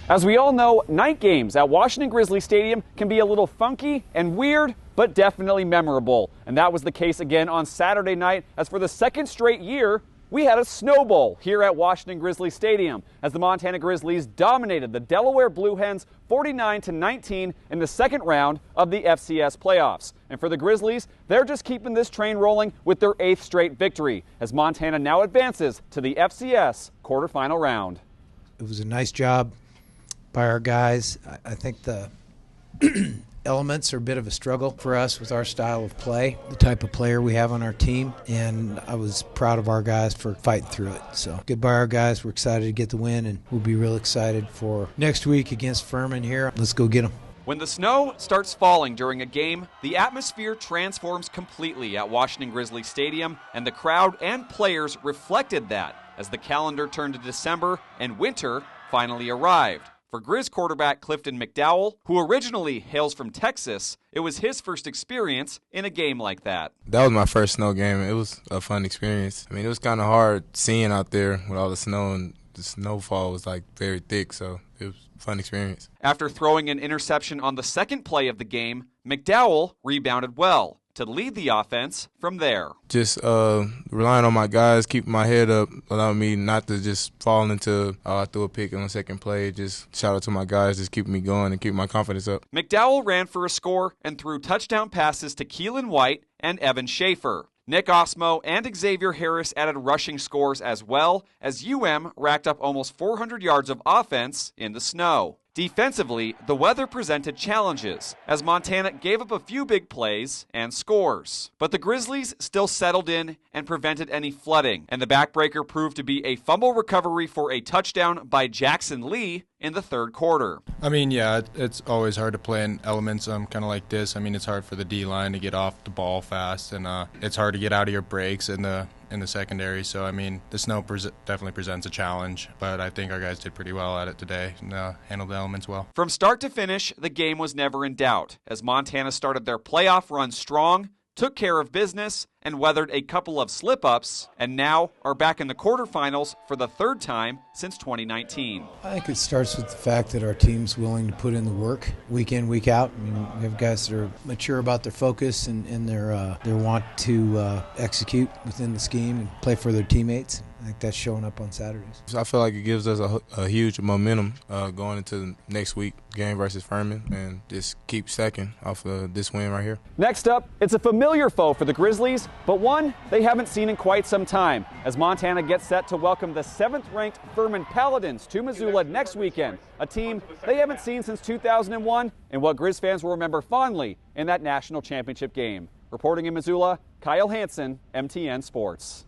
As we all know, night games at Washington-Grizzly Stadium can be a little funky and weird, but definitely memorable. And that was the case again on Saturday night, as for the second straight year, we had a snow bowl here at Washington-Grizzly Stadium as the Montana Grizzlies dominated the Delaware Blue Hens 49-19 in the second round of the FCS playoffs. And for the Grizzlies, they're just keeping this train rolling with their 8th straight victory as Montana now advances to the FCS quarterfinal round. It was a nice job by our guys. I think the elements are a bit of a struggle for us with our style of play, the type of player we have on our team, and I was proud of our guys for fighting through it. So good by our guys. We're excited to get the win, and we'll be real excited for next week against Furman here. Let's go get them. When the snow starts falling during a game, the atmosphere transforms completely at Washington-Grizzly Stadium, and the crowd and players reflected that as the calendar turned to December and winter finally arrived. For Griz quarterback Clifton McDowell, who originally hails from Texas, it was his first experience in a game like that. That was my first snow game. It was a fun experience. I mean, it was kind of hard seeing out there with all the snow, and the snowfall was like very thick, so it was a fun experience. After throwing an interception on the second play of the game, McDowell rebounded well to lead the offense from there. Just relying on my guys, keeping my head up, allowing me not to just fall into, I threw a pick on the second play. Just shout out to my guys, just keeping me going and keeping my confidence up. McDowell ran for a score and threw touchdown passes to Keelan White and Evan Schaefer. Nick Osmo and Xavier Harris added rushing scores as well as UM racked up almost 400 yards of offense in the snow. Defensively, the weather presented challenges as Montana gave up a few big plays and scores. But the Grizzlies still settled in and prevented any flooding, and the backbreaker proved to be a fumble recovery for a touchdown by Jackson Lee in the third quarter. I mean, yeah, it's always hard to play in elements kind of like this. I mean, it's hard for the D-line to get off the ball fast, and it's hard to get out of your breaks in the secondary. So, I mean, the snow definitely presents a challenge, but I think our guys did pretty well at it today and handled the elements well. From start to finish, the game was never in doubt as Montana started their playoff run strong, took care of business, and weathered a couple of slip-ups, and now are back in the quarterfinals for the third time since 2019. I think it starts with the fact that our team's willing to put in the work week in, week out. I mean, we have guys that are mature about their focus and their want to execute within the scheme and play for their teammates. I think that's showing up on Saturdays. I feel like it gives us a huge momentum going into next week game versus Furman, and just keep stacking off of this win right here. Next up, it's a familiar foe for the Grizzlies, but one they haven't seen in quite some time as Montana gets set to welcome the 7th-ranked Furman Paladins to Missoula next weekend, a team they haven't seen since 2001 and what Griz fans will remember fondly in that national championship game. Reporting in Missoula, Kyle Hansen, MTN Sports.